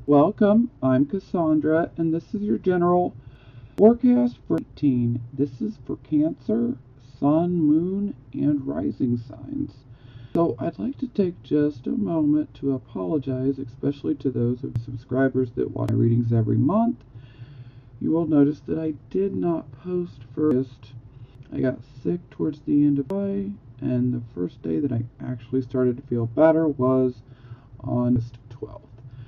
Welcome, I'm Cassandra, and this is your general forecast for 18. This is for Cancer, Sun, Moon, and Rising signs. So I'd like to take just a moment to apologize, especially to those of subscribers that watch my readings every month. You will notice that I did not post first. I got sick towards the end of July, and the first day that I actually started to feel better was on August 12th.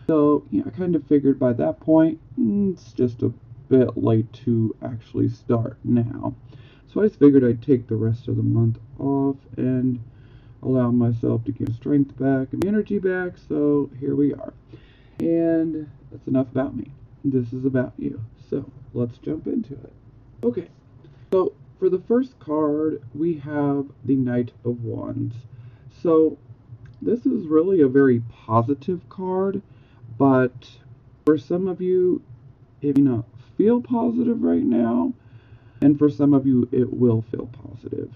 So, I kind of figured by that point, it's just a bit late to actually start now. So I just figured I'd take the rest of the month off and allow myself to get strength back and energy back. So here we are. And that's enough about me. This is about you. So let's jump into it. Okay, so for the first card, we have the Knight of Wands. So this is really a very positive card, but for some of you, it may not feel positive right now, and for some of you, it will feel positive.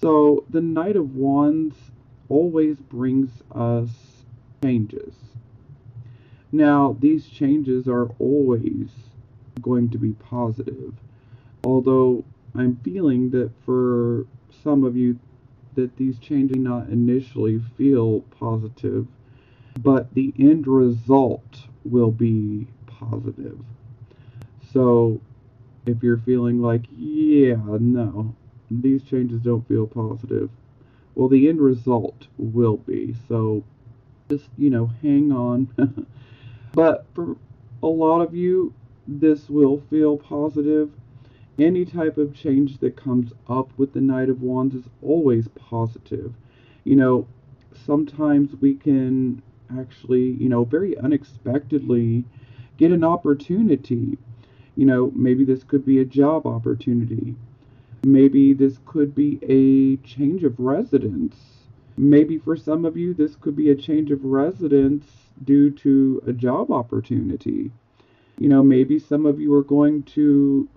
So the Knight of Wands always brings us changes. Now, these changes are always going to be positive, although I'm feeling that for some of you, that these changes may not initially feel positive, but the end result will be positive. So if you're feeling like, yeah, no, these changes don't feel positive, well, the end result will be. So just, hang on. But for a lot of you, this will feel positive. Any type of change that comes up with the Knight of Wands is always positive. You know, sometimes we can actually, very unexpectedly get an opportunity. Maybe this could be a job opportunity. Maybe this could be a change of residence. Maybe for some of you, this could be a change of residence due to a job opportunity. Maybe some of you are going to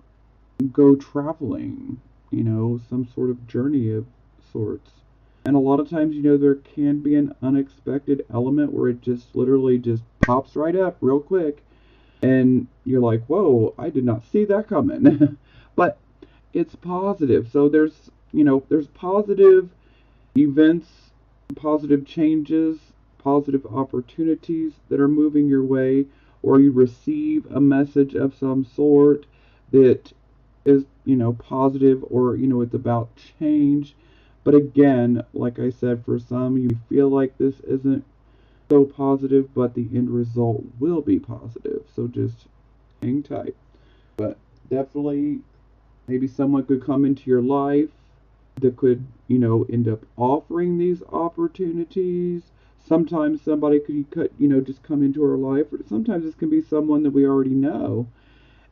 go traveling, some sort of journey of sorts. And a lot of times, there can be an unexpected element where it just literally just pops right up real quick. And you're like, whoa, I did not see that coming. But it's positive. So there's positive events, positive changes, positive opportunities that are moving your way, or you receive a message of some sort that is, positive, or, it's about change. But again, like I said, for some, you feel like this isn't so positive, but the end result will be positive. So just hang tight. But definitely, maybe someone could come into your life that could, end up offering these opportunities. Sometimes somebody could, just come into our life. Or sometimes this can be someone that we already know,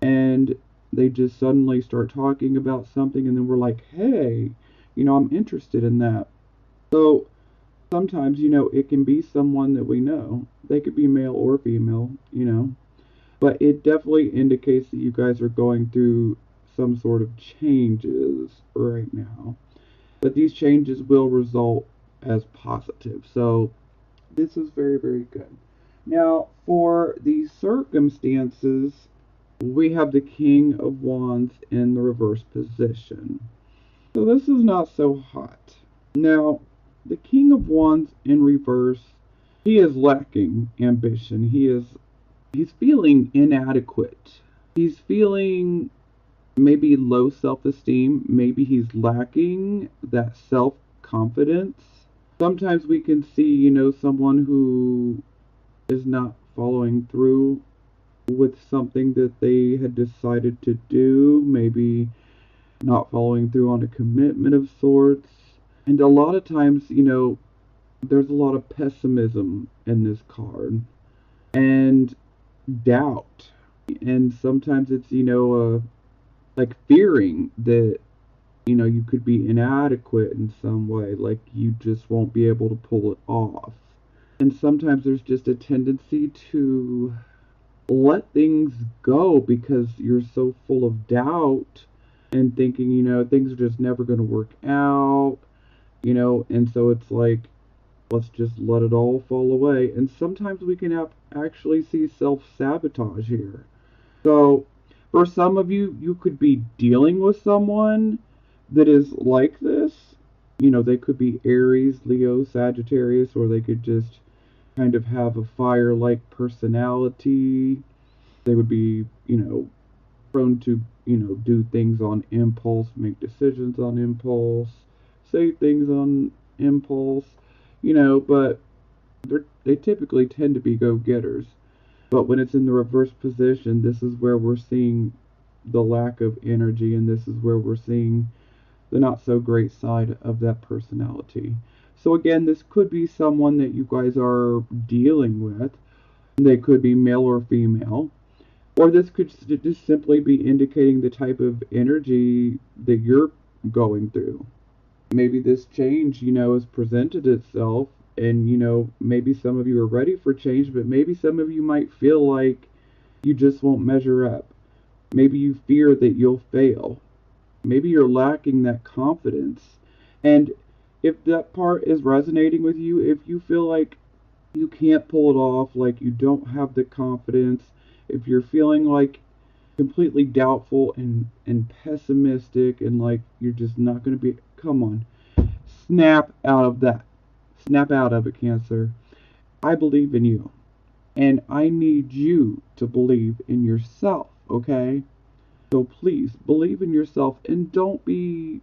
and they just suddenly start talking about something, and then we're like, hey, I'm interested in that. So sometimes, it can be someone that we know. They could be male or female. But it definitely indicates that you guys are going through some sort of changes right now. But these changes will result as positive. So this is very, very good. Now, for the circumstances, we have the King of Wands in the reverse position. So this is not so hot. Now, the King of Wands in reverse, he is lacking ambition. He's feeling inadequate. He's feeling maybe low self-esteem. Maybe he's lacking that self-confidence. Sometimes we can see, someone who is not following through with something that they had decided to do, maybe not following through on a commitment of sorts. And a lot of times, there's a lot of pessimism in this card and doubt. And sometimes it's, like fearing that, you could be inadequate in some way, like you just won't be able to pull it off. And sometimes there's just a tendency to let things go because you're so full of doubt and thinking, things are just never going to work out, and so it's like let's just let it all fall away. And sometimes we can actually see self-sabotage here. So, for some of you, you could be dealing with someone that is like this. They could be Aries, Leo, Sagittarius, or they could just kind of have a fire-like personality. They would be, prone to, do things on impulse, make decisions on impulse, say things on impulse, but they typically tend to be go-getters. But when it's in the reverse position, this is where we're seeing the lack of energy, and this is where we're seeing the not so great side of that personality. So again, this could be someone that you guys are dealing with. They could be male or female. Or this could just simply be indicating the type of energy that you're going through. Maybe this change, has presented itself, and, maybe some of you are ready for change, but maybe some of you might feel like you just won't measure up. Maybe you fear that you'll fail. Maybe you're lacking that confidence. And if that part is resonating with you, if you feel like you can't pull it off, like you don't have the confidence, if you're feeling like completely doubtful and pessimistic and like you're just not going to be, come on, snap out of that. Snap out of it, Cancer. I believe in you. And I need you to believe in yourself, okay? So please believe in yourself and don't be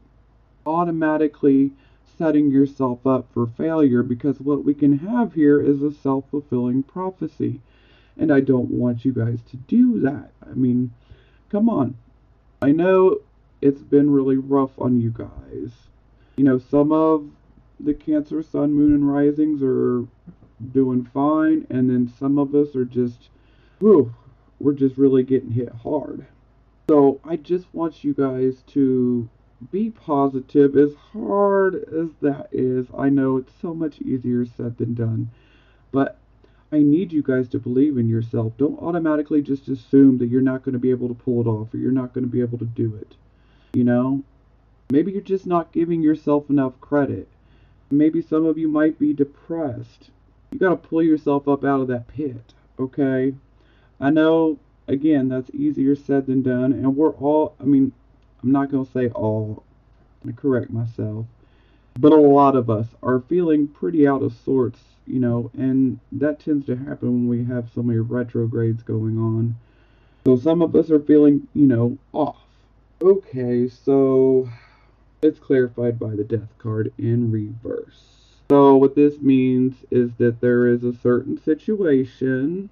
automatically setting yourself up for failure, because what we can have here is a self-fulfilling prophecy. And I don't want you guys to do that. I mean, come on. I know it's been really rough on you guys. Some of the Cancer Sun, Moon, and Risings are doing fine, and then some of us are just, whew, we're just really getting hit hard. So I just want you guys to be positive, as hard as that is. I know it's so much easier said than done, but I need you guys to believe in yourself. Don't automatically just assume that you're not going to be able to pull it off, or you're not going to be able to do it. Maybe you're just not giving yourself enough credit. Maybe some of you might be depressed. You got to pull yourself up out of that pit, okay? I know, again, that's easier said than done, and we're all, I'm not going to say all, I'm going to correct myself, but a lot of us are feeling pretty out of sorts, and that tends to happen when we have so many retrogrades going on. So some of us are feeling, off. Okay, so it's clarified by the Death card in reverse. So what this means is that there is a certain situation.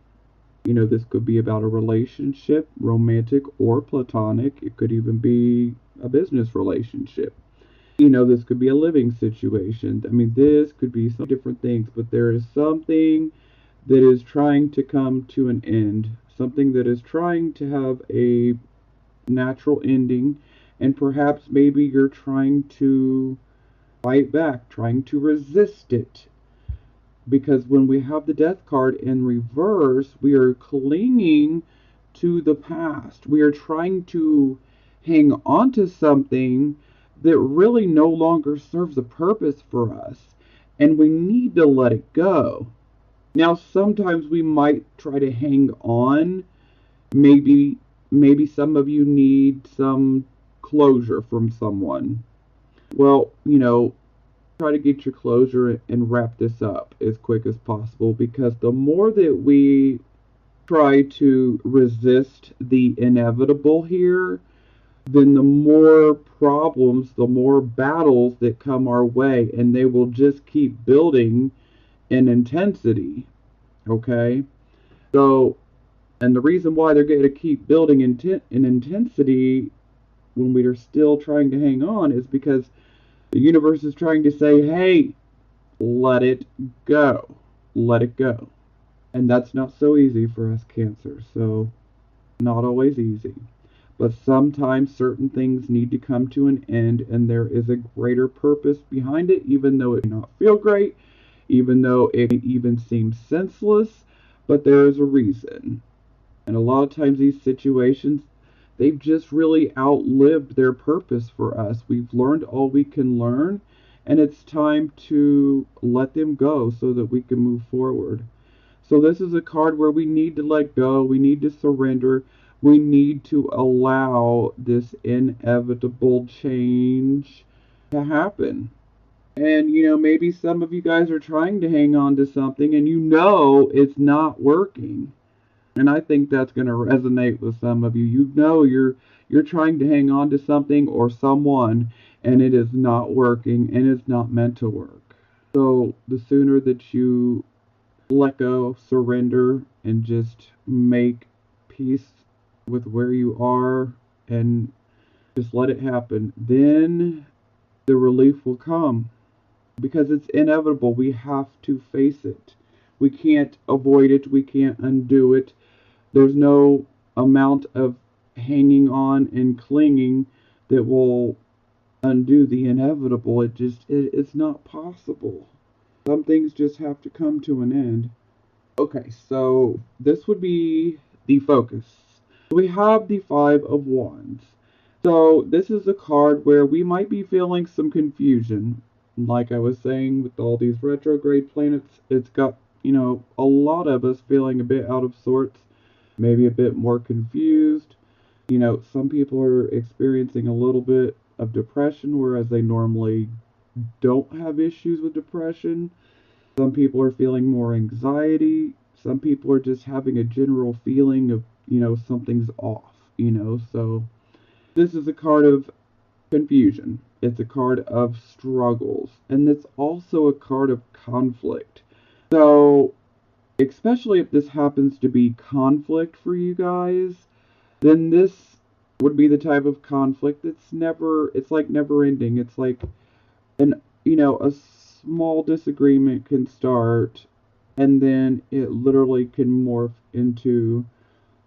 This could be about a relationship, romantic or platonic. It could even be a business relationship. This could be a living situation. This could be some different things, but there is something that is trying to come to an end, something that is trying to have a natural ending, and perhaps maybe you're trying to fight back, trying to resist it. Because when we have the Death card in reverse, we are clinging to the past. We are trying to hang on to something that really no longer serves a purpose for us, and we need to let it go. Now, sometimes we might try to hang on. Maybe some of you need some closure from someone. Well, try to get your closure and wrap this up as quick as possible, because the more that we try to resist the inevitable here, then the more problems, the more battles that come our way, and they will just keep building in intensity. Okay? So, and the reason why they're going to keep building in intensity when we are still trying to hang on is because the universe is trying to say, hey, let it go. Let it go. And that's not so easy for us, Cancer. So, not always easy. But sometimes certain things need to come to an end, and there is a greater purpose behind it, even though it may not feel great, even though it may even seem senseless, but there is a reason. And a lot of times these situations, they've just really outlived their purpose for us. We've learned all we can learn, and it's time to let them go so that we can move forward. So this is a card where we need to let go, we need to surrender, we need to allow this inevitable change to happen. And maybe some of you guys are trying to hang on to something and it's not working. And I think that's going to resonate with some of you. You're trying to hang on to something or someone and it is not working and it's not meant to work. So the sooner that you let go, surrender, and just make peace with where you are and just let it happen, then the relief will come because it's inevitable. We have to face it. We can't avoid it. We can't undo it. There's no amount of hanging on and clinging that will undo the inevitable. It's not possible. Some things just have to come to an end. Okay, so this would be the focus. We have the Five of Wands. So this is a card where we might be feeling some confusion. Like I was saying, with all these retrograde planets, it's got, a lot of us feeling a bit out of sorts, maybe a bit more confused. Some people are experiencing a little bit of depression, whereas they normally don't have issues with depression. Some people are feeling more anxiety. Some people are just having a general feeling of, something's off, So this is a card of confusion. It's a card of struggles. And it's also a card of conflict. So, especially if this happens to be conflict for you guys, then this would be the type of conflict it's like never ending. It's like a small disagreement can start and then it literally can morph into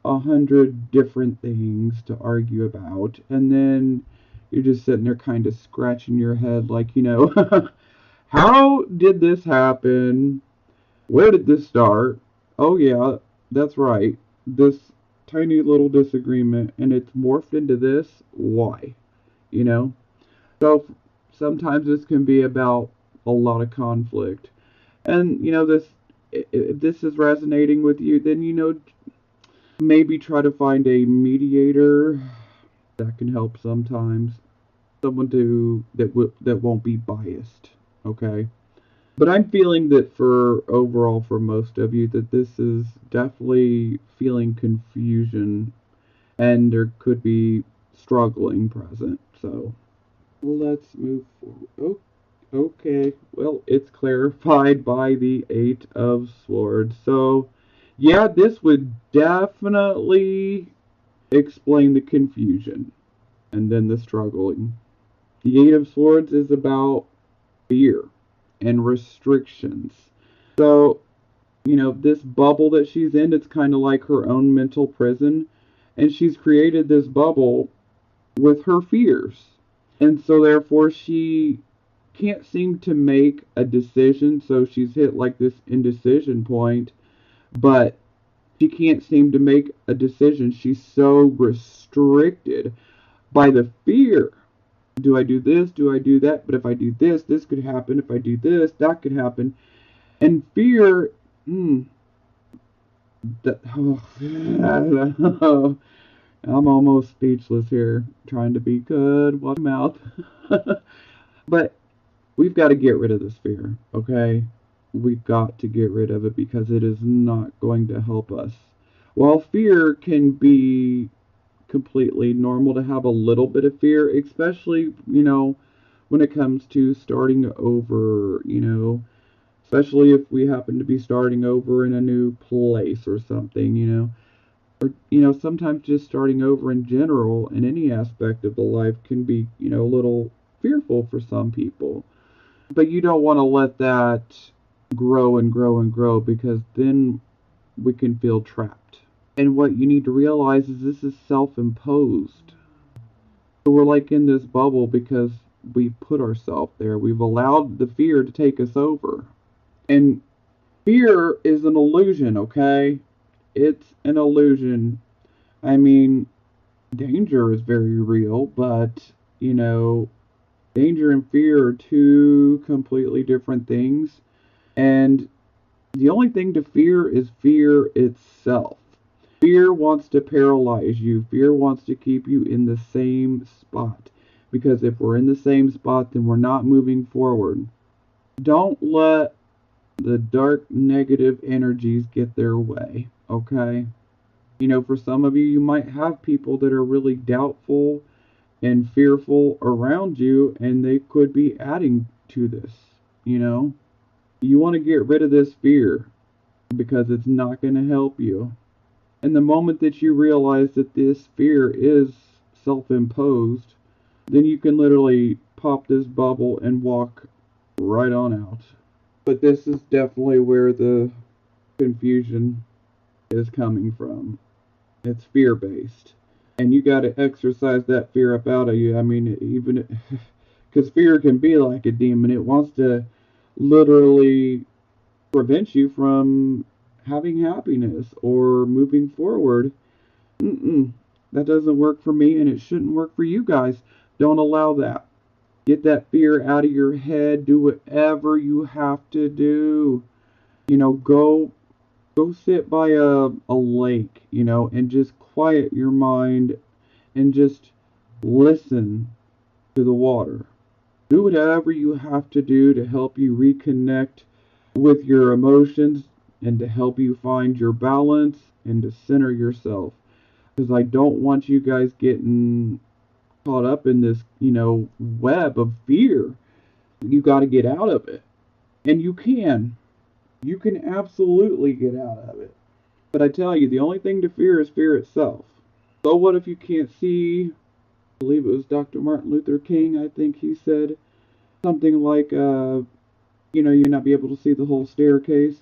100 different things to argue about, and then you're just sitting there kind of scratching your head like, how did this happen? Where did this start? Oh yeah, that's right, this tiny little disagreement, and it's morphed into this. Why? you know so sometimes this can be about a lot of conflict. And if this is resonating with you, then maybe try to find a mediator. That can help sometimes. Someone that won't be biased. Okay. But I'm feeling that for overall for most of you that this is definitely feeling confusion and there could be struggling present. So let's move forward. Oh, okay. Well, it's clarified by the Eight of Swords. So, yeah, this would definitely explain the confusion and then the struggling. The Eight of Swords is about fear and restrictions. So, this bubble that she's in, it's kind of like her own mental prison. And she's created this bubble with her fears. And so, therefore, she can't seem to make a decision. So, she's hit like this indecision point. But she can't seem to make a decision. She's so restricted by the fear. Do I do this? Do I do that? But if I do this, this could happen. If I do this, that could happen. And fear, oh, I'm almost speechless here, trying to be good. Watch my mouth. But we've got to get rid of this fear, okay? We've got to get rid of it because it is not going to help us. While fear can be completely normal to have a little bit of fear, especially, when it comes to starting over, especially if we happen to be starting over in a new place or something, or, sometimes just starting over in general in any aspect of the life can be, a little fearful for some people. But you don't want to let that grow and grow and grow because then we can feel trapped. And what you need to realize is this is self-imposed. So we're like in this bubble because we put ourselves there. We've allowed the fear to take us over. And fear is an illusion, okay? It's an illusion. I mean, danger is very real, but, Danger and fear are two completely different things. And the only thing to fear is fear itself. Fear wants to paralyze you. Fear wants to keep you in the same spot. Because if we're in the same spot, then we're not moving forward. Don't let the dark negative energies get their way, okay? For some of you, you might have people that are really doubtful and fearful around you, and they could be adding to this, you know? You want to get rid of this fear because it's not going to help you. And the moment that you realize that this fear is self imposed, then you can literally pop this bubble and walk right on out. But this is definitely where the confusion is coming from. It's fear based. And you got to exercise that fear up out of you. I mean, even because fear can be like a demon, it wants to literally prevent you from having happiness or moving forward. Mm-mm, that doesn't work for me, and it shouldn't work for you guys. Don't allow that. Get that fear out of your head. Do whatever you have to do. Go sit by a lake, and just quiet your mind and just listen to the water. Do whatever you have to do to help you reconnect with your emotions and to help you find your balance and to center yourself. Because I don't want you guys getting caught up in this, web of fear. You got to get out of it. And you can. You can absolutely get out of it. But I tell you, the only thing to fear is fear itself. So what if you can't see? I believe it was Dr. Martin Luther King, I think he said something like, you not be able to see the whole staircase,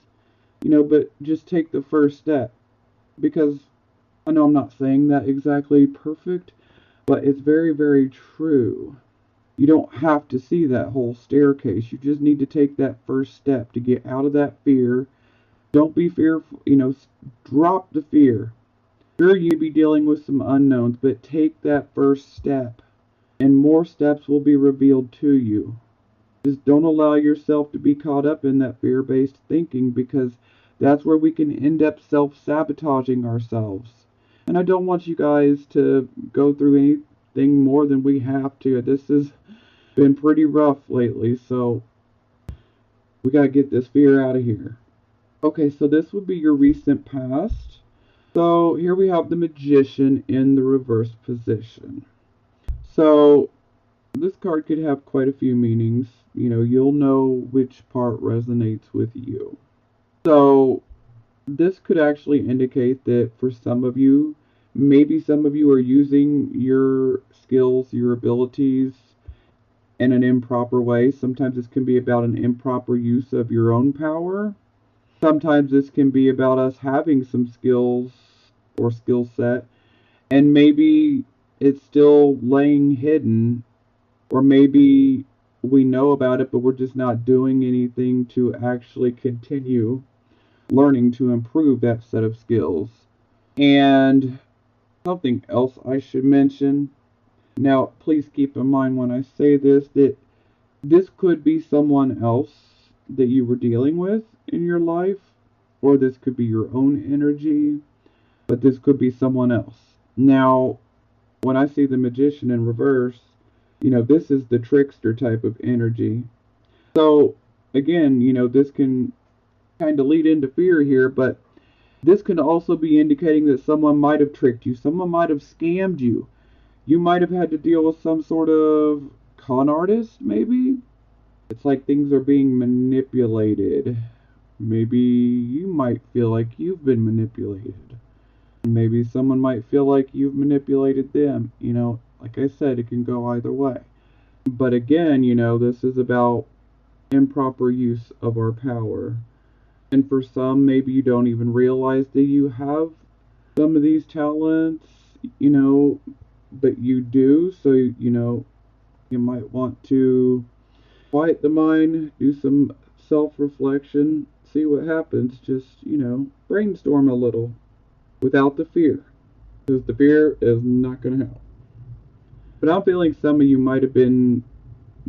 but just take the first step. Because I know I'm not saying that exactly perfect, but it's very, very true. You don't have to see that whole staircase. You just need to take that first step to get out of that fear. Don't be fearful, drop the fear. Sure, you be dealing with some unknowns, but take that first step, and more steps will be revealed to you. Just don't allow yourself to be caught up in that fear based thinking because that's where we can end up self sabotaging ourselves. And I don't want you guys to go through anything more than we have to. This has been pretty rough lately, so we gotta get this fear out of here. Okay, so this would be your recent past. So here we have the Magician in the reverse position. So this card could have quite a few meanings. You'll know which part resonates with you. So this could actually indicate that for some of you, maybe some of you are using your skills, your abilities in an improper way. Sometimes this can be about an improper use of your own power. Sometimes this can be about us having some skills or skill set, and maybe it's still laying hidden, or maybe we know about it, but we're just not doing anything to actually continue learning to improve that set of skills. And something else I should mention. Now, please keep in mind when I say this that this could be someone else that you were dealing with in your life, or this could be your own energy, but this could be someone else. Now, when I see the Magician in reverse, this is the trickster type of energy. So, again, this can kind of lead into fear here, but this can also be indicating that someone might have tricked you, someone might have scammed you. You might have had to deal with some sort of con artist, maybe. It's like things are being manipulated. Maybe you might feel like you've been manipulated. Maybe someone might feel like you've manipulated them. Like I said, it can go either way. But again, this is about improper use of our power. And for some, maybe you don't even realize that you have some of these talents, but you do. So, you might want to quiet the mind, do some self reflection, see what happens. Just, brainstorm a little without the fear, because the fear is not going to help. But I'm feeling some of you might have been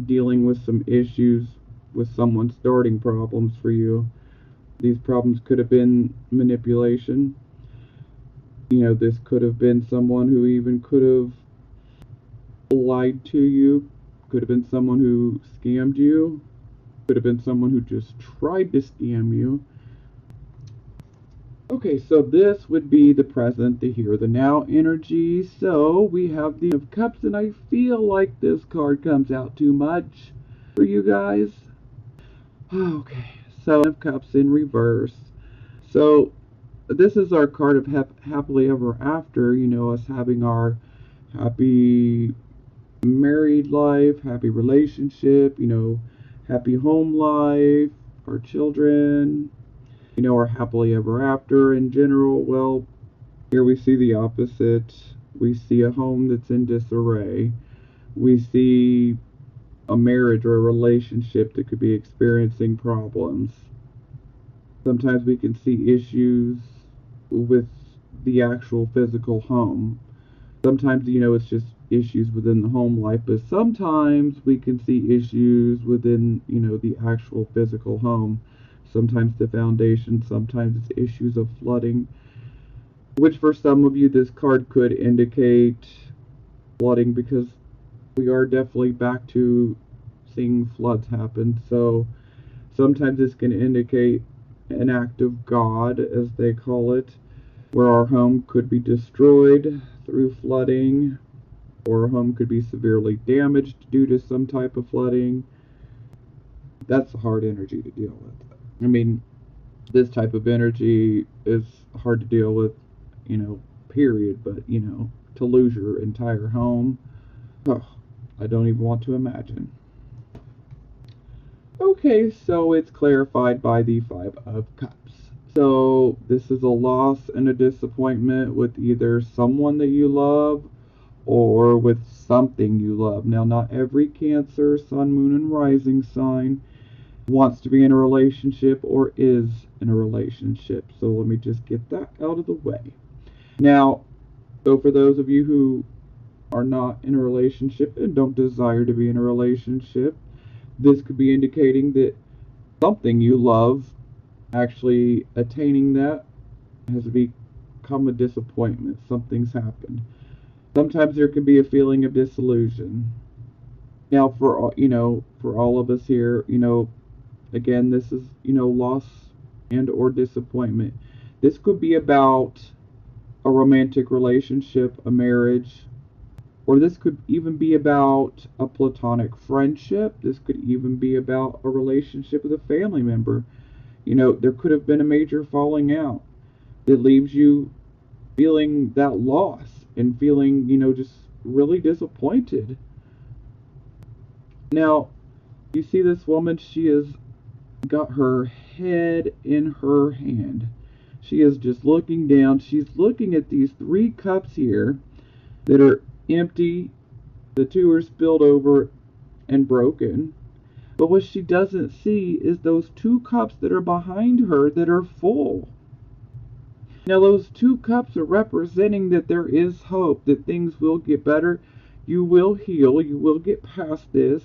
dealing with some issues with someone starting problems for you. These problems could have been manipulation. This could have been someone who even could have lied to you, could have been someone who scammed you, could have been someone who just tried to scam you. Okay, so this would be the present, the here, the now energy. So we have the of Cups, and I feel like this card comes out too much for you guys. Okay, so of Cups in reverse. So this is our card of happily ever after, us having our happy married life, happy relationship, happy home life, our children, our happily ever after in general. Well, here we see the opposite. We see a home that's in disarray. We see a marriage or a relationship that could be experiencing problems. Sometimes we can see issues with the actual physical home. Sometimes, it's just issues within the home life, but sometimes we can see issues within, the actual physical home. Sometimes the foundation, sometimes it's issues of flooding, which for some of you, this card could indicate flooding because we are definitely back to seeing floods happen. So sometimes this can indicate an act of God, as they call it, where our home could be destroyed through flooding, or a home could be severely damaged due to some type of flooding. That's a hard energy to deal with. I mean, this type of energy is hard to deal with, period, but, to lose your entire home, oh, I don't even want to imagine. Okay, so it's clarified by the Five of Cups. So this is a loss and a disappointment with either someone that you love or with something you love. Now, not every Cancer, Sun, Moon, and Rising sign wants to be in a relationship or is in a relationship. So let me just get that out of the way. Now, so for those of you who are not in a relationship and don't desire to be in a relationship, this could be indicating that something you love, actually attaining that, has become a disappointment. Something's happened. Sometimes there can be a feeling of disillusion. Now, for all of us here, again, this is, loss and or disappointment. This could be about a romantic relationship, a marriage, or this could even be about a platonic friendship. This could even be about a relationship with a family member. There could have been a major falling out that leaves you feeling that loss and feeling, just really disappointed. Now, you see this woman, she has got her head in her hand. She is just looking down. She's looking at these 3 cups here that are empty. The 2 are spilled over and broken. But what she doesn't see is those 2 cups that are behind her that are full. Now, those 2 cups are representing that there is hope, that things will get better. You will heal. You will get past this.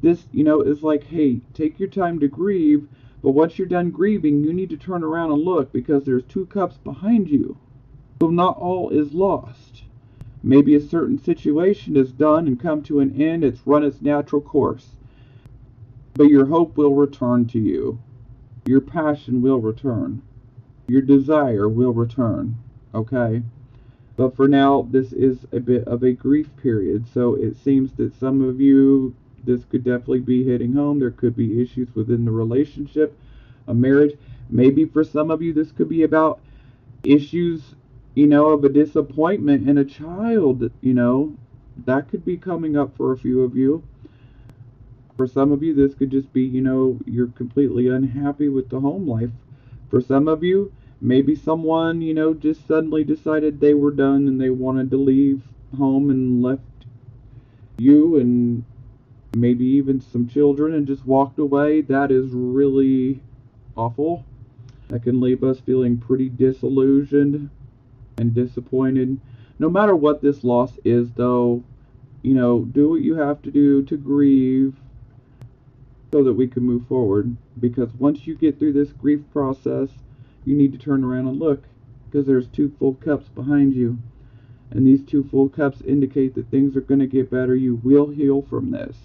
This, is like, hey, take your time to grieve. But once you're done grieving, you need to turn around and look because there's 2 cups behind you. So not all is lost. Maybe a certain situation is done and come to an end. It's run its natural course. But your hope will return to you. Your passion will return. Your desire will return. Okay? But for now, this is a bit of a grief period. So it seems that some of you, this could definitely be hitting home. There could be issues within the relationship, a marriage. Maybe for some of you, this could be about issues, of a disappointment in a child, that could be coming up for a few of you. For some of you, this could just be, you're completely unhappy with the home life. For some of you, maybe someone, just suddenly decided they were done and they wanted to leave home and left you and maybe even some children and just walked away. That is really awful. That can leave us feeling pretty disillusioned and disappointed. No matter what this loss is, though, do what you have to do to grieve. so that we can move forward. Because once you get through this grief process, you need to turn around and look, because there's two full cups behind you. And these two full cups indicate that things are going to get better. You will heal from this.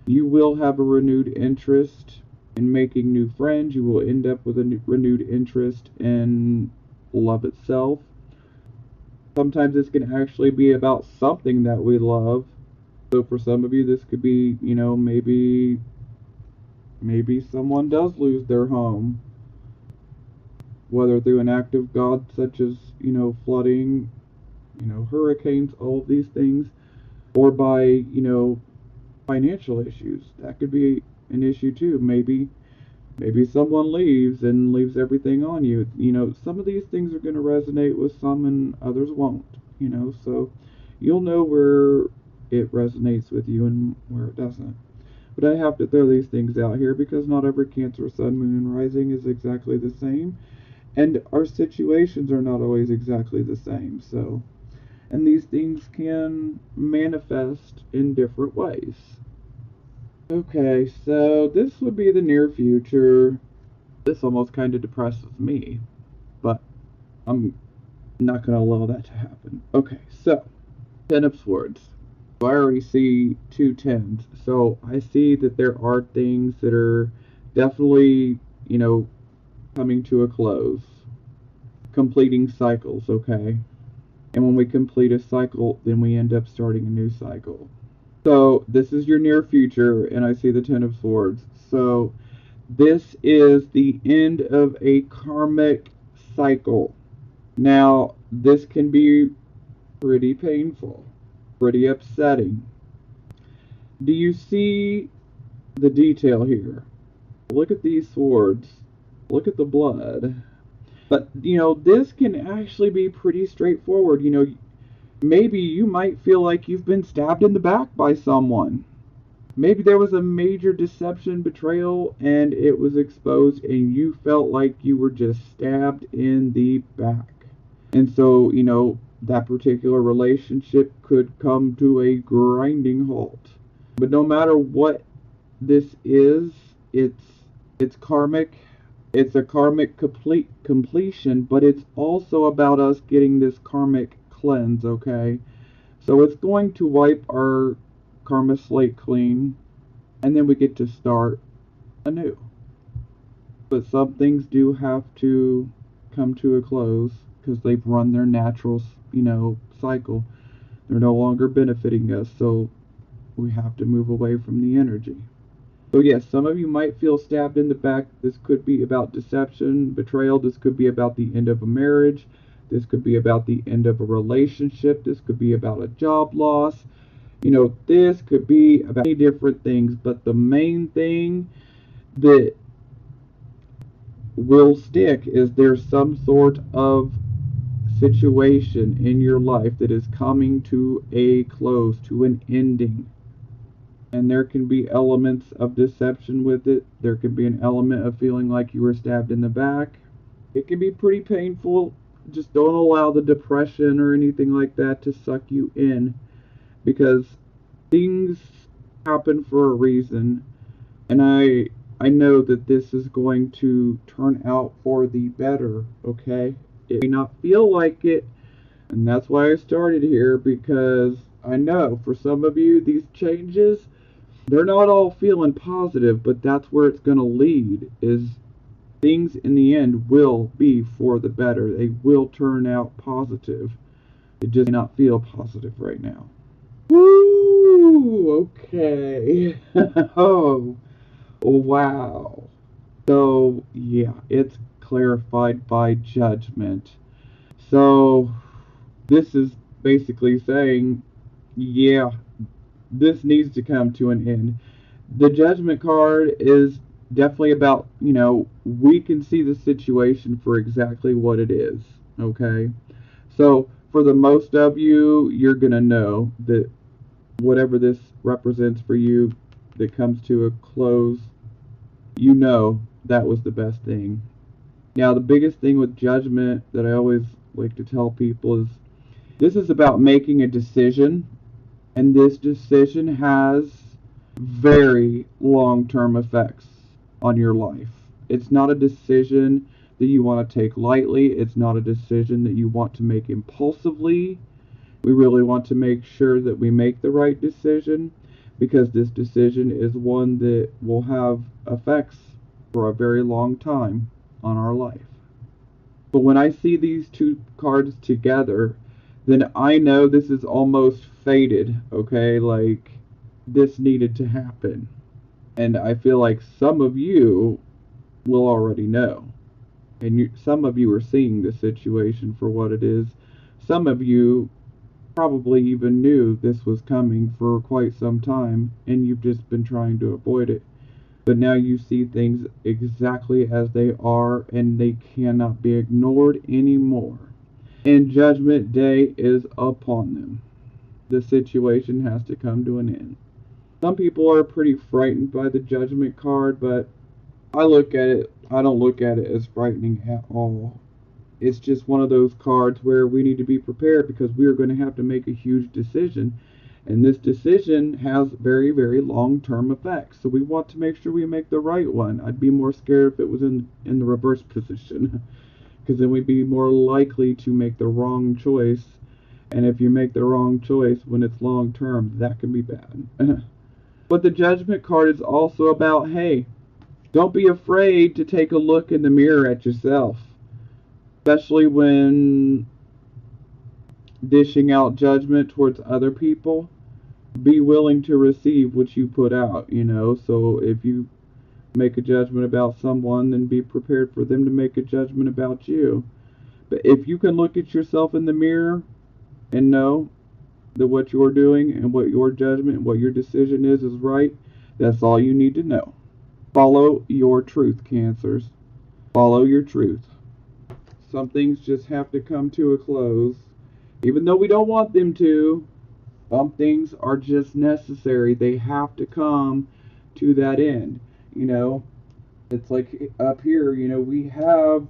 You will have a renewed interest in making new friends. You will end up with a renewed interest in love itself. Sometimes this can actually be about something that we love. So for some of you, this could be, maybe someone does lose their home, whether through an act of God, such as, flooding, hurricanes, all of these things, or by, financial issues. That could be an issue too. Maybe someone leaves and leaves everything on you. Some of these things are going to resonate with some and others won't. So you'll know where it resonates with you and where it doesn't. But I have to throw these things out here because not every Cancer, Sun, Moon, and Rising is exactly the same. And our situations are not always exactly the same. And these things can manifest in different ways. Okay, so this would be the near future. This almost kind of depresses me, but I'm not going to allow that to happen. Okay, so Ten of Swords. I already see two tens, so I see that there are things that are definitely, coming to a close. Completing cycles, okay? And when we complete a cycle, then we end up starting a new cycle. So this is your near future, and I see the Ten of Swords. So this is the end of a karmic cycle. Now, this can be pretty painful, pretty upsetting. Do you see the detail here? Look at these swords. Look at the blood. But, this can actually be pretty straightforward. Maybe you might feel like you've been stabbed in the back by someone. Maybe there was a major deception, betrayal, and it was exposed, and you felt like you were just stabbed in the back. And so, that particular relationship could come to a grinding halt. But no matter what this is, it's karmic. It's a karmic completion, but it's also about us getting this karmic cleanse, okay? So it's going to wipe our karma slate clean, and then we get to start anew. But some things do have to come to a close because they've run their natural, cycle. They're no longer benefiting us, so we have to move away from the energy. So yes, some of you might feel stabbed in the back. This could be about deception, betrayal. This could be about the end of a marriage. This could be about the end of a relationship. This could be about a job loss. This could be about many different things. But the main thing that will stick is there's some sort of situation in your life that is coming to a close, to an ending. And there can be elements of deception with it. There can be an element of feeling like you were stabbed in the back. It can be pretty painful. Just don't allow the depression or anything like that to suck you in, because things happen for a reason. And I know that this is going to turn out for the better, okay? It may not feel like it, and that's why I started here, because I know for some of you these changes, they're not all feeling positive, but that's where it's going to lead, is things in the end will be for the better. They will turn out positive. It just may not feel positive right now. Woo! Okay. Oh, wow. So, yeah, it's clarified by judgment. So, this is basically saying, yeah, this needs to come to an end. The judgment card is definitely about, we can see the situation for exactly what it is, okay? So for the most of you, you're going to know that whatever this represents for you that comes to a close, that was the best thing. Now, the biggest thing with judgment that I always like to tell people is this is about making a decision, and this decision has very long-term effects on your life. It's not a decision that you want to take lightly. It's not a decision that you want to make impulsively. We really want to make sure that we make the right decision, because this decision is one that will have effects for a very long time on our life. But when I see these two cards together, then I know this is almost fated, okay? Like, this needed to happen. And I feel like some of you will already know. And some of you are seeing the situation for what it is. Some of you probably even knew this was coming for quite some time, and you've just been trying to avoid it. But now you see things exactly as they are, and they cannot be ignored anymore. And Judgment Day is upon them. The situation has to come to an end. Some people are pretty frightened by the Judgment card, but I don't look at it as frightening at all. It's just one of those cards where we need to be prepared, because we are going to have to make a huge decision. And this decision has very, very long-term effects. So we want to make sure we make the right one. I'd be more scared if it was in the reverse position, because then we'd be more likely to make the wrong choice. And if you make the wrong choice when it's long-term, that can be bad. But the Judgment card is also about, hey, don't be afraid to take a look in the mirror at yourself, especially when dishing out judgment towards other people. Be willing to receive what you put out, So if you make a judgment about someone, then be prepared for them to make a judgment about you. But if you can look at yourself in the mirror and know that what you're doing and what your judgment and what your decision is right, that's all you need to know. Follow your truth, Cancers. Follow your truth. Some things just have to come to a close. Even though we don't want them to, some things are just necessary. They have to come to that end. It's like up here, we have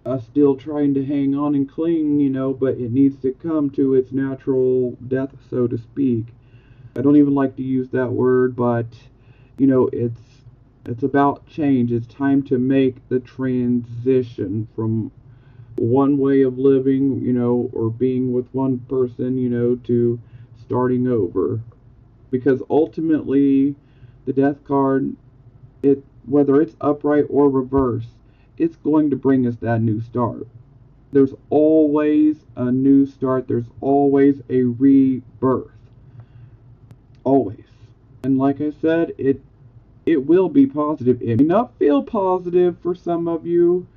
us still trying to hang on and cling, but it needs to come to its natural death, so to speak. I don't even like to use that word, but, it's about change. It's time to make the transition from one way of living, or being with one person, to starting over. Because ultimately, the death card, whether it's upright or reverse, it's going to bring us that new start. There's always a new start. There's always a rebirth. Always. And like I said, it will be positive. It may not feel positive for some of you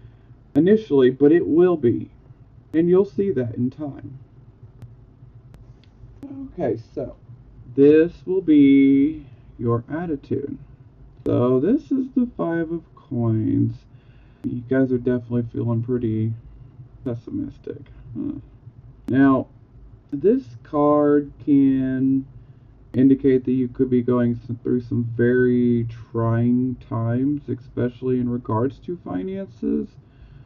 initially, but it will be. And you'll see that in time. Okay, so this will be your attitude. So this is the 5 of coins. You guys are definitely feeling pretty pessimistic. Now, this card can indicate that you could be going through some very trying times, especially in regards to finances.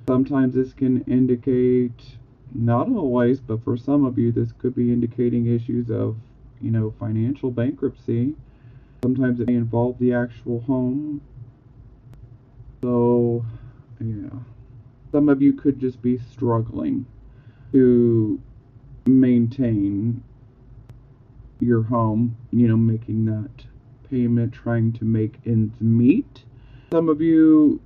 Sometimes this can indicate, not always, but for some of you, this could be indicating issues of, financial bankruptcy. Sometimes it may involve the actual home. So, yeah. Some of you could just be struggling to maintain your home, making that payment, trying to make ends meet. Some of you,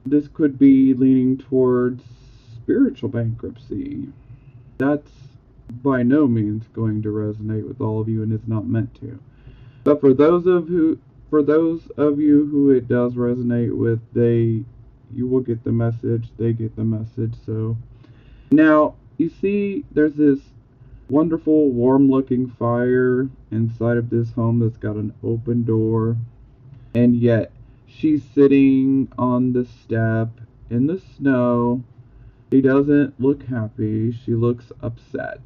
this could be leaning towards spiritual bankruptcy. That's by no means going to resonate with all of you, and it's not meant to. But for those of you who it does resonate with, you will get the message, they get the message. So now you see there's this wonderful warm looking fire inside of this home that's got an open door, and yet she's sitting on the step in the snow. She doesn't look happy, she looks upset.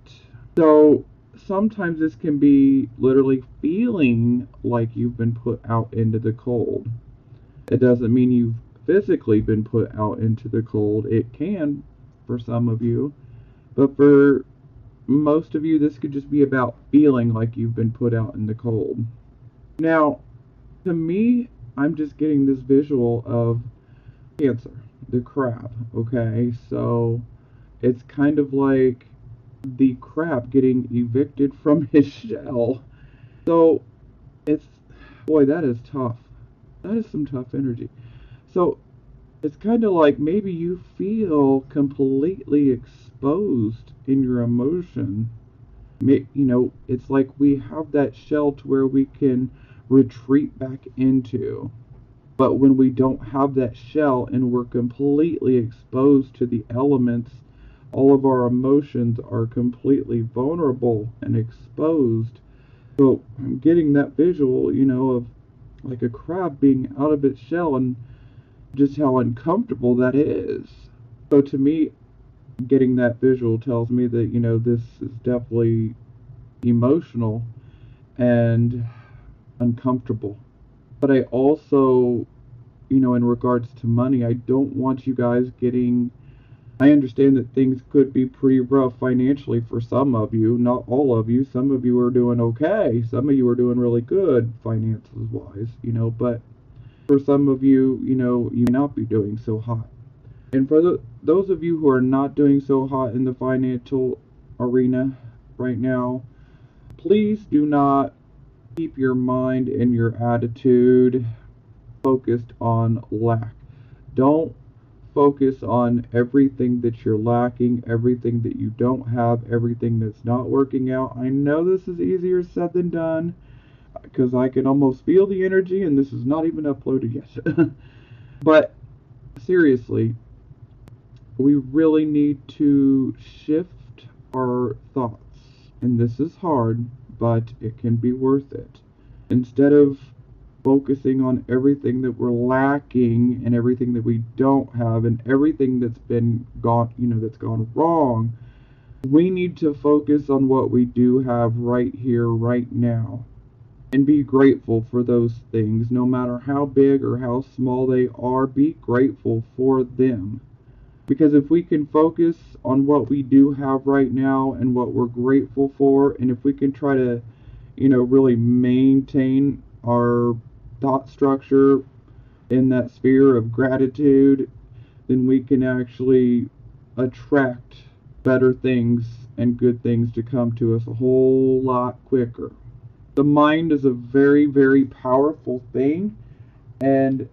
So sometimes this can be literally feeling like you've been put out into the cold. It doesn't mean you've physically been put out into the cold. It can for some of you, but for most of you, this could just be about feeling like you've been put out in the cold. Now, To me, I'm just getting this visual of Cancer, the crab, okay? So it's kind of like the crab getting evicted from his shell. So it's, boy, that is tough. That is some tough energy. So it's kind of like maybe you feel completely exposed in your emotion. It's like we have that shell to where we can retreat back into. But when we don't have that shell and we're completely exposed to the elements, all of our emotions are completely vulnerable and exposed. So I'm getting that visual, of like a crab being out of its shell and just how uncomfortable that is. So to me, getting that visual tells me that, this is definitely emotional and uncomfortable. But I also, in regards to money, I don't want you guys getting. I understand that things could be pretty rough financially for some of you, not all of you. Some of you are doing okay. Some of you are doing really good finances wise, but for some of you, you may not be doing so hot. And for those of you who are not doing so hot in the financial arena right now, please do not keep your mind and your attitude focused on lack. Don't focus on everything that you're lacking, everything that you don't have, everything that's not working out. I know this is easier said than done because I can almost feel the energy, and this is not even uploaded yet. But seriously, we really need to shift our thoughts. And this is hard, but it can be worth it. Instead of focusing on everything that we're lacking and everything that we don't have and everything that's gone wrong, we need to focus on what we do have right here, right now, and be grateful for those things. No matter how big or how small they are, be grateful for them. Because if we can focus on what we do have right now and what we're grateful for, and if we can try to, really maintain our thought structure in that sphere of gratitude, then we can actually attract better things and good things to come to us a whole lot quicker. The mind is a very, very powerful thing, and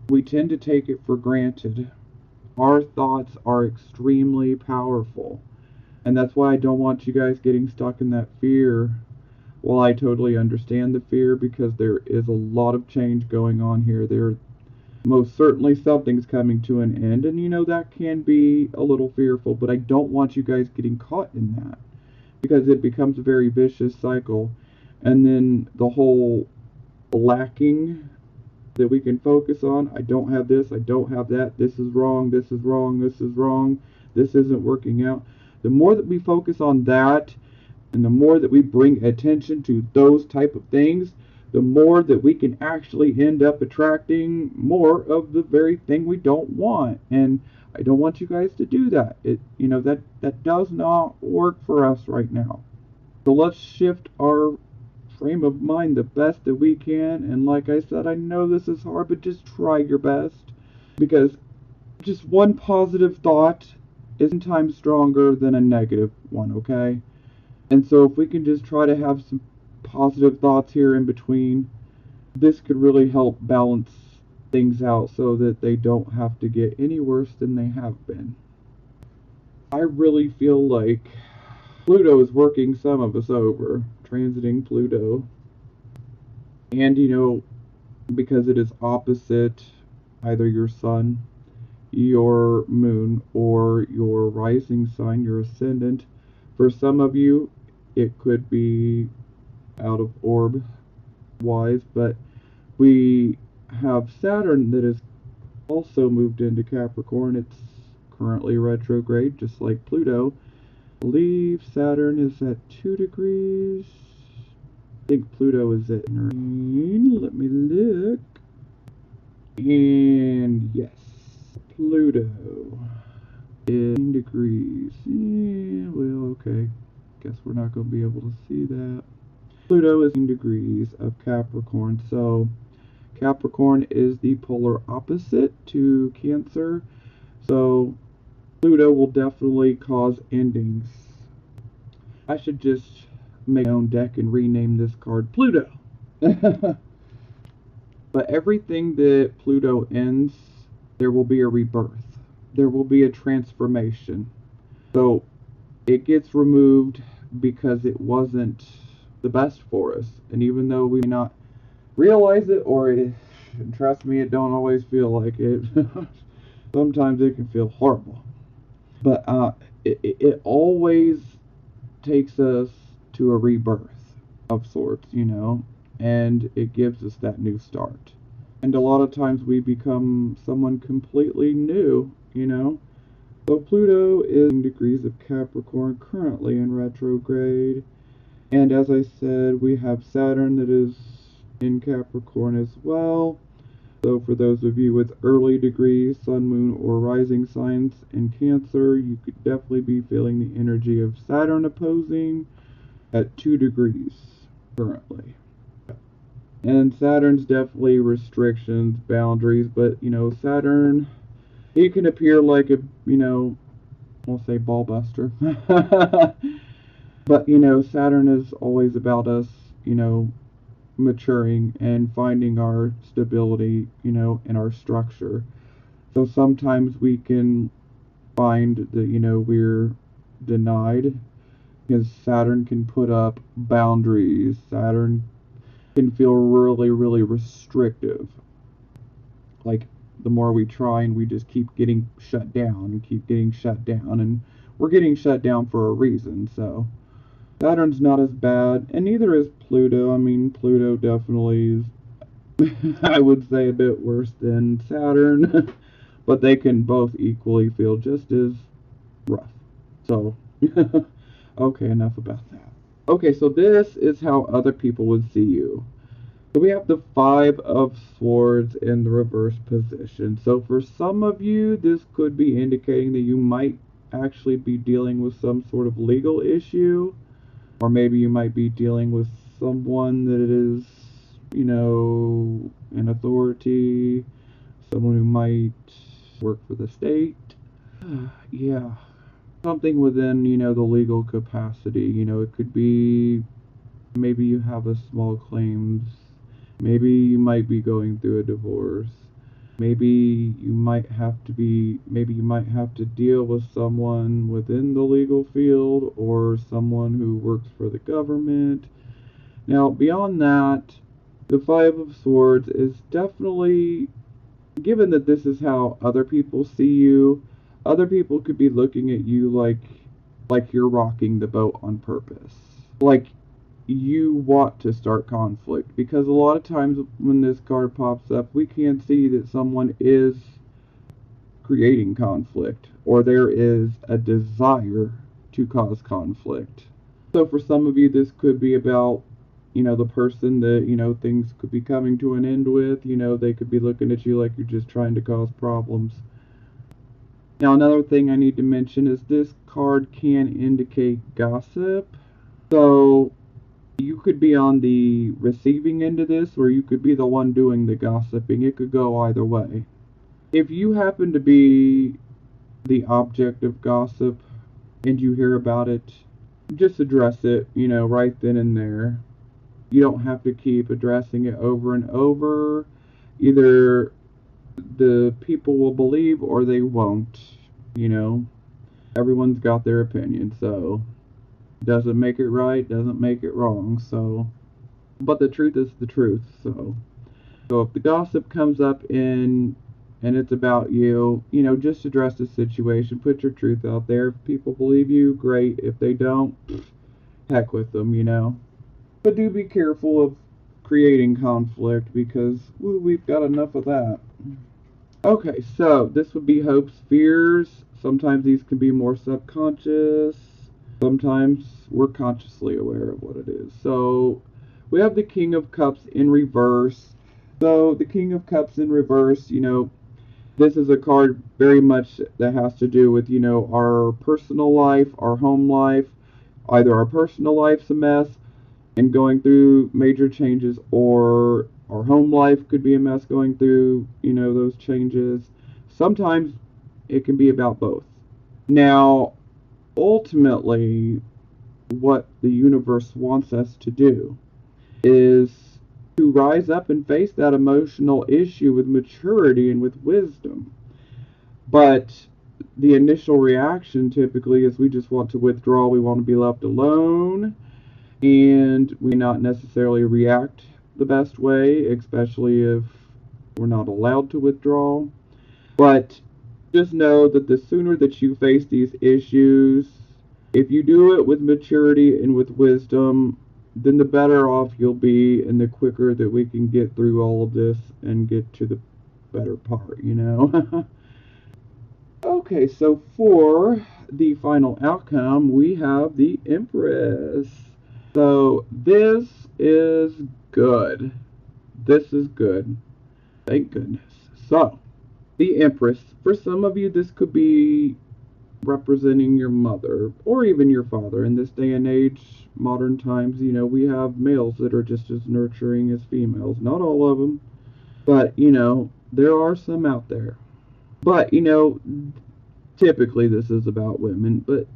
we tend to take it for granted. Our thoughts are extremely powerful. And that's why I don't want you guys getting stuck in that fear. Well, I totally understand the fear because there is a lot of change going on here. There most certainly something's coming to an end, and that can be a little fearful, but I don't want you guys getting caught in that because it becomes a very vicious cycle. And then the whole lacking that we can focus on. I don't have this, I don't have that, this is wrong, this is wrong, this is wrong, this isn't working out. The more that we focus on that and the more that we bring attention to those type of things, the more that we can actually end up attracting more of the very thing we don't want. And I don't want you guys to do that. That does not work for us right now. So let's shift our frame of mind the best that we can. And like I said, I know this is hard, but just try your best. Because just one positive thought is 10 times stronger than a negative one, okay? And so if we can just try to have some positive thoughts here in between, this could really help balance things out so that they don't have to get any worse than they have been. I really feel like Pluto is working some of us over, transiting Pluto. And because it is opposite either your sun, your moon, or your rising sign, your ascendant, for some of you, it could be out of orb wise, but we have Saturn that is also moved into Capricorn. It's currently retrograde, just like Pluto. I believe Saturn is at 2 degrees. I think Pluto is at 9. Let me look. And yes, Pluto is 9 degrees. Yeah, well, okay. Guess we're not going to be able to see that. Pluto is 9 degrees of Capricorn, so Capricorn is the polar opposite to Cancer, so Pluto will definitely cause endings. I should just make my own deck and rename this card Pluto. But everything that Pluto ends, there will be a rebirth. There will be a transformation. So it gets removed because it wasn't the best for us. And even though we may not realize it, trust me, it don't always feel like it. Sometimes it can feel horrible. But it always takes us to a rebirth of sorts, and it gives us that new start. And a lot of times we become someone completely new. So Pluto is in degrees of Capricorn currently in retrograde. And as I said, we have Saturn that is in Capricorn as well. So for those of you with early degrees, sun, moon, or rising signs in Cancer, you could definitely be feeling the energy of Saturn opposing at 2 degrees currently. And Saturn's definitely restrictions, boundaries, but Saturn, he can appear like a, we'll say ball buster. But Saturn is always about us, maturing and finding our stability, in our structure. So sometimes we can find that, we're denied because Saturn can put up boundaries. Saturn can feel really, really restrictive. Like the more we try and we just keep getting shut down and keep getting shut down, and we're getting shut down for a reason. So Saturn's not as bad, and neither is Pluto. I mean, Pluto definitely is, I would say, a bit worse than Saturn, but they can both equally feel just as rough. So, okay, enough about that. Okay, so this is how other people would see you. So we have the Five of Swords in the reverse position. So for some of you, this could be indicating that you might actually be dealing with some sort of legal issue. Or maybe you might be dealing with someone that is, an authority, someone who might work for the state. Yeah. Something within, the legal capacity. It could be maybe you have a small claims. Maybe you might be going through a divorce. Maybe you might have to deal with someone within the legal field or someone who works for the government. Now, beyond that, the Five of Swords is definitely, given that this is how other people see you, other people could be looking at you like you're rocking the boat on purpose. Like you want to start conflict, because a lot of times when this card pops up, we can see that someone is creating conflict, or there is a desire to cause conflict. So for some of you, this could be about, the person that, things could be coming to an end with. They could be looking at you like you're just trying to cause problems. Now, another thing I need to mention is this card can indicate gossip. So you could be on the receiving end of this, or you could be the one doing the gossiping. It could go either way. If you happen to be the object of gossip and you hear about it, just address it, right then and there. You don't have to keep addressing it over and over. Either the people will believe or they won't. Everyone's got their opinion, so doesn't make it right, doesn't make it wrong. So, but the truth is the truth. So if the gossip comes up and it's about you, just address the situation, put your truth out there. If people believe you, great. If they don't, heck with them. But do be careful of creating conflict, because we've got enough of that. Okay, so this would be hopes, fears. Sometimes these can be more subconscious. Sometimes we're consciously aware of what it is. So we have the King of Cups in reverse. So the King of Cups in reverse, this is a card very much that has to do with, our personal life, our home life. Either our personal life's a mess and going through major changes, or Our home life could be a mess going through, those changes. Sometimes it can be about both. Now, ultimately, what the universe wants us to do is to rise up and face that emotional issue with maturity and with wisdom. But the initial reaction typically is we just want to withdraw, we want to be left alone, and we not necessarily react the best way, especially if we're not allowed to withdraw. But just know that the sooner that you face these issues, if you do it with maturity and with wisdom, then the better off you'll be and the quicker that we can get through all of this and get to the better part. Okay, so for the final outcome, we have the Empress. So this is good. This is good. Thank goodness. So, the Empress. For some of you, this could be representing your mother or even your father. In this day and age, modern times, we have males that are just as nurturing as females. Not all of them, but, there are some out there. But, typically this is about women, but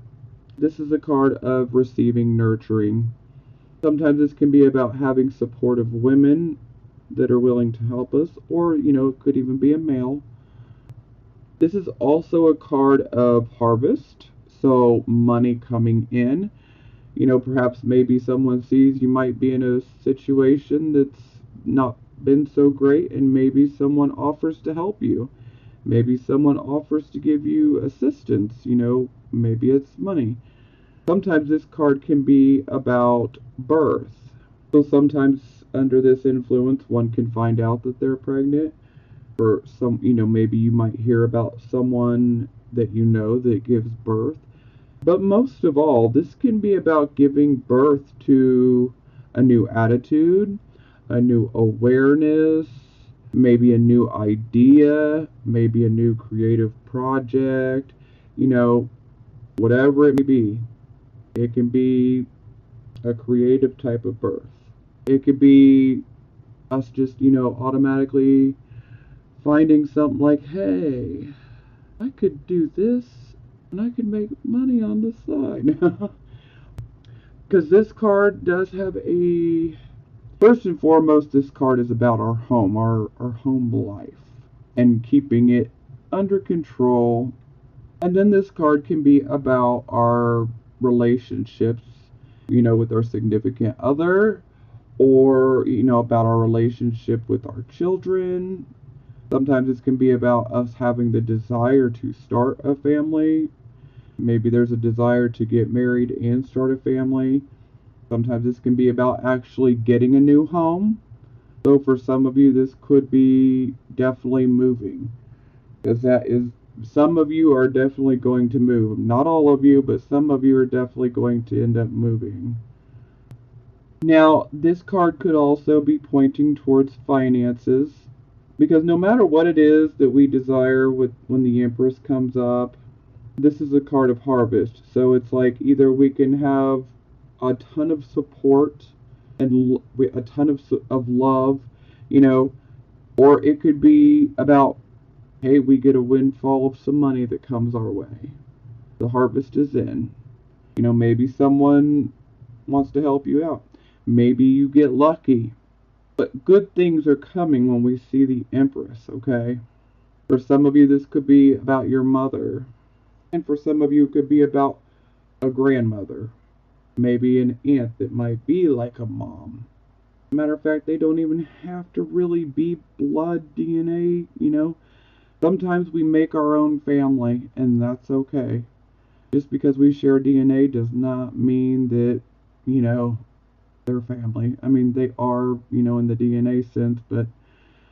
this is a card of receiving nurturing. Sometimes this can be about having supportive women that are willing to help us, or, it could even be a male. This is also a card of harvest, so money coming in. Perhaps maybe someone sees you might be in a situation that's not been so great, and maybe someone offers to help you. Maybe someone offers to give you assistance, maybe it's money. Sometimes this card can be about birth. So sometimes under this influence, one can find out that they're pregnant. Or maybe you might hear about someone that that gives birth. But most of all, this can be about giving birth to a new attitude, a new awareness, maybe a new idea, maybe a new creative project, whatever it may be. It can be a creative type of birth. It could be us just, automatically finding something like, hey, I could do this and I could make money on the side. Because this card does have a... First and foremost, this card is about our home, our home life, and keeping it under control. And then this card can be about our relationships, with our significant other, or, about our relationship with our children. Sometimes this can be about us having the desire to start a family. Maybe there's a desire to get married and start a family. Sometimes this can be about actually getting a new home. So for some of you, this could be definitely moving. Because some of you are definitely going to move. Not all of you, but some of you are definitely going to end up moving. Now, this card could also be pointing towards finances. Because no matter what it is that we desire when the Empress comes up, this is a card of harvest. So it's like either we can have a ton of support and a ton of love, or it could be about, hey, we get a windfall of some money that comes our way. The harvest is in. Maybe someone wants to help you out. Maybe you get lucky. But good things are coming when we see the Empress, okay? For some of you, this could be about your mother. And for some of you, it could be about a grandmother. Maybe an aunt that might be like a mom. Matter of fact, they don't even have to really be blood DNA, Sometimes we make our own family, and that's okay. Just because we share DNA does not mean that, they're family. I mean, they are, in the DNA sense, but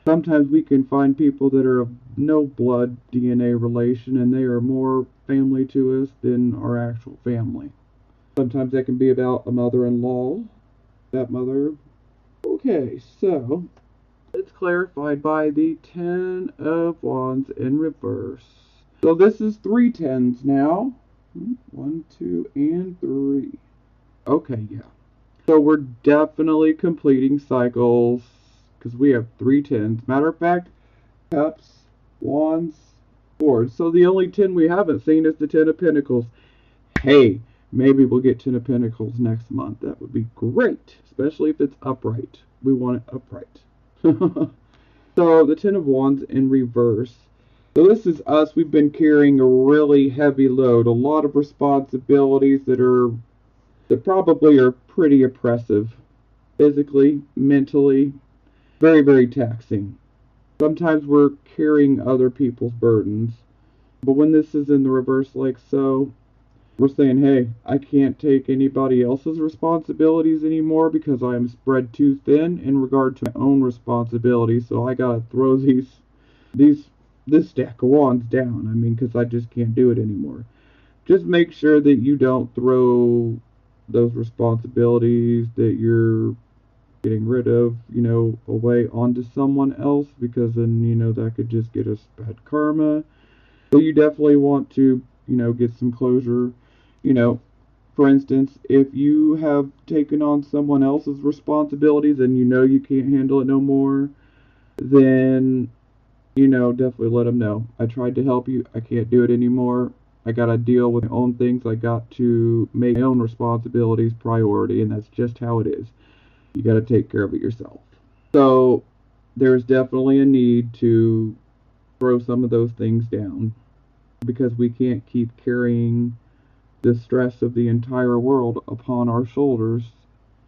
sometimes we can find people that are of no blood DNA relation, and they are more family to us than our actual family. Sometimes that can be about a mother-in-law, stepmother. Okay, so it's clarified by the Ten of Wands in reverse. So this is 3 tens now. 1, 2, and 3. Okay, yeah. So we're definitely completing cycles. because we have 3 10s. Matter of fact, cups, wands, swords. So the only 10 we haven't seen is the 10 of pentacles. Hey, maybe we'll get 10 of pentacles next month. That would be great, especially if it's upright. We want it upright. So the 10 of wands in reverse. So this is us. We've been carrying a really heavy load, a lot of responsibilities that probably are pretty oppressive, physically, mentally, very, very taxing. Sometimes we're carrying other people's burdens. But when this is in the reverse like so, we're saying, hey, I can't take anybody else's responsibilities anymore because I am spread too thin in regard to my own responsibilities. So I gotta throw this stack of wands down. I mean, because I just can't do it anymore. Just make sure that you don't throw those responsibilities that you're getting rid of, away onto someone else, because then, that could just get us bad karma. So you definitely want to, get some closure. For instance, if you have taken on someone else's responsibilities and you can't handle it no more, then, definitely let them know. I tried to help you. I can't do it anymore. I got to deal with my own things. I got to make my own responsibilities priority, and that's just how it is. You got to take care of it yourself. So there's definitely a need to throw some of those things down, because we can't keep carrying the stress of the entire world upon our shoulders.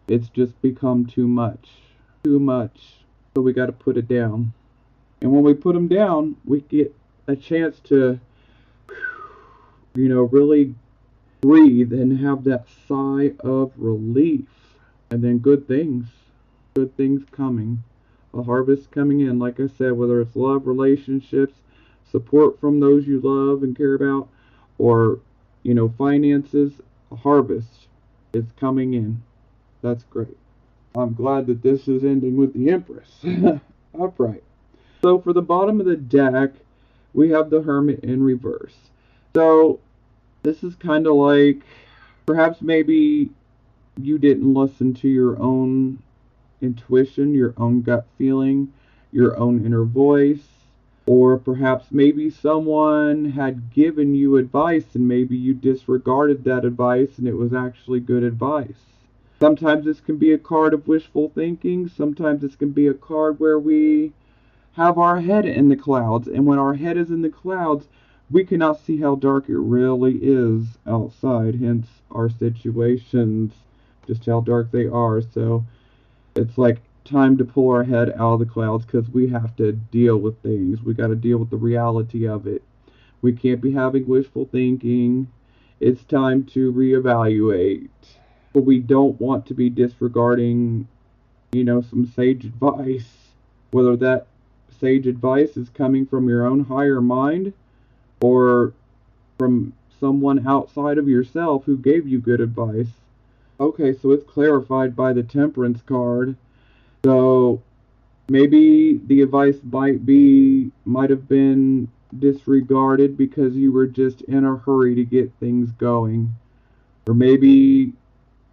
It's just become too much. Too much. So we got to put it down. And when we put them down, we get a chance to, really breathe and have that sigh of relief. And then good things coming. A harvest coming in, like I said, whether it's love, relationships, support from those you love and care about, or, finances, a harvest is coming in. That's great. I'm glad that this is ending with the Empress. Upright. So for the bottom of the deck, we have the Hermit in reverse. So this is kind of like, perhaps maybe you didn't listen to your own intuition, your own gut feeling, your own inner voice, or perhaps maybe someone had given you advice and maybe you disregarded that advice and it was actually good advice. Sometimes this can be a card of wishful thinking. Sometimes this can be a card where we have our head in the clouds, and when our head is in the clouds, we cannot see how dark it really is outside, hence our situations, just how dark they are. So it's like time to pull our head out of the clouds, because we have to deal with things. We got to deal with the reality of it. We can't be having wishful thinking. It's time to reevaluate. But we don't want to be disregarding, some sage advice. Whether that sage advice is coming from your own higher mind or from someone outside of yourself who gave you good advice. Okay, so it's clarified by the Temperance card. So maybe the advice might have been disregarded because you were just in a hurry to get things going. Or maybe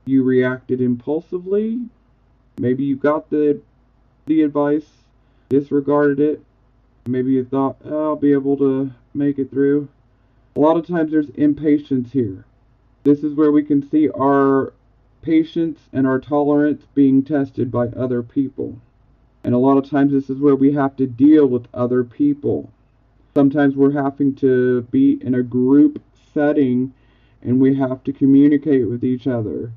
you reacted impulsively. Maybe you got the advice, disregarded it. Maybe you thought, oh, I'll be able to make it through. A lot of times there's impatience here. This is where we can see our patience and our tolerance being tested by other people. And a lot of times this is where we have to deal with other people. Sometimes we're having to be in a group setting and we have to communicate with each other.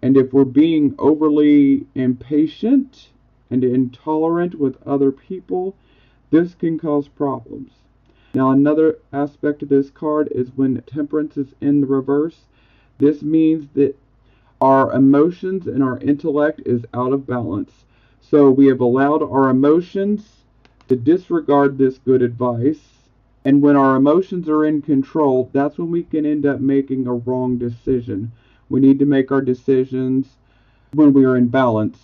And if we're being overly impatient and intolerant with other people, this can cause problems. Now, another aspect of this card is when Temperance is in the reverse. This means that our emotions and our intellect is out of balance. So we have allowed our emotions to disregard this good advice. And when our emotions are in control, that's when we can end up making a wrong decision. We need to make our decisions when we are in balance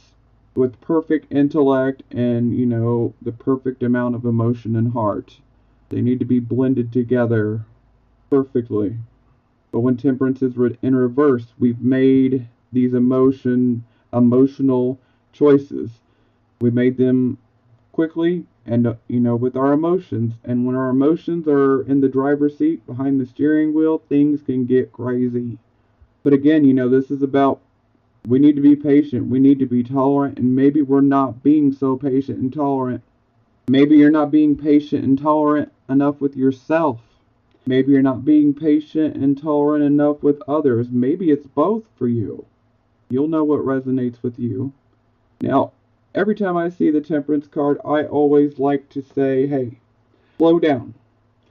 with perfect intellect and, the perfect amount of emotion and heart. They need to be blended together perfectly. But when Temperance is in reverse, we've made these emotional choices. We made them quickly and, with our emotions. And when our emotions are in the driver's seat behind the steering wheel, things can get crazy. But again, this is about we need to be patient, we need to be tolerant, and maybe we're not being so patient and tolerant. Maybe you're not being patient and tolerant enough with yourself. Maybe you're not being patient and tolerant enough with others. Maybe it's both for you. You'll know what resonates with you. Now, every time I see the temperance card, I always like to say, hey, slow down.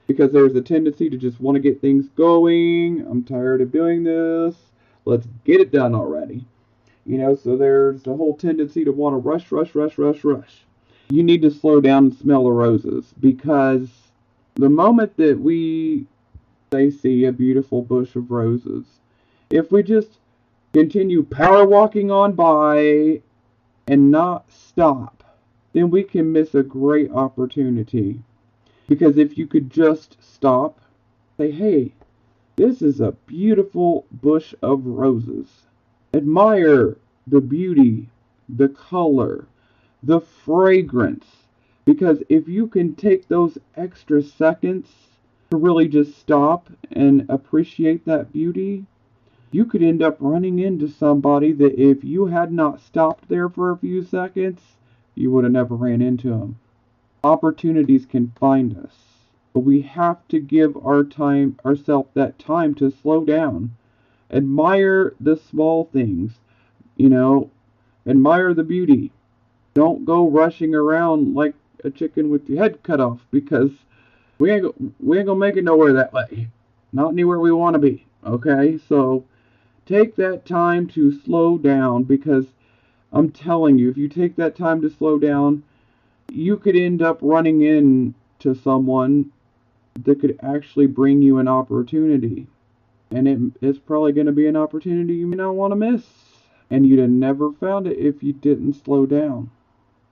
Because there's a tendency to just want to get things going. I'm tired of doing this. Let's get it done already. So there's the whole tendency to want to rush, rush, rush, rush, rush. You need to slow down and smell the roses, because the moment that we see a beautiful bush of roses, if we just continue power walking on by and not stop, then we can miss a great opportunity. Because if you could just stop, say, hey, this is a beautiful bush of roses. Admire the beauty, the color, the fragrance. Because if you can take those extra seconds to really just stop and appreciate that beauty, you could end up running into somebody that if you had not stopped there for a few seconds, you would have never ran into them. Opportunities can find us, but we have to give ourselves that time to slow down. Admire the small things, you know, admire the beauty. Don't go rushing around like a chicken with your head cut off, because we ain't gonna make it nowhere that way. Not anywhere we want to be. Okay, so take that time to slow down, because I'm telling you, if you take that time to slow down, you could end up running into someone that could actually bring you an opportunity. And it's probably going to be an opportunity you may not want to miss. And you'd have never found it if you didn't slow down.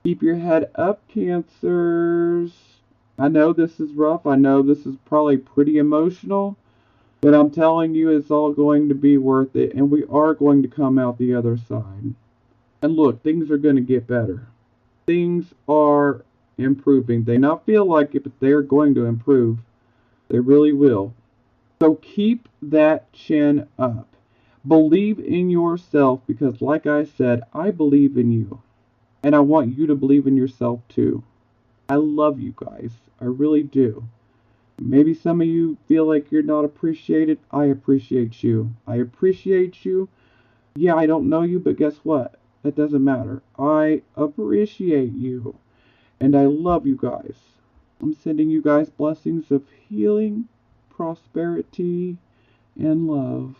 Keep your head up, Cancers. I know this is rough. I know this is probably pretty emotional. But I'm telling you, it's all going to be worth it. And we are going to come out the other side. And look, things are going to get better. Things are improving. They not feel like it, but they're going to improve. They really will. So keep that chin up. Believe in yourself, because like I said, I believe in you. And I want you to believe in yourself too. I love you guys. I really do. Maybe some of you feel like you're not appreciated. I appreciate you. I appreciate you. Yeah, I don't know you, but guess what? That doesn't matter. I appreciate you. And I love you guys. I'm sending you guys blessings of healing, prosperity, and love.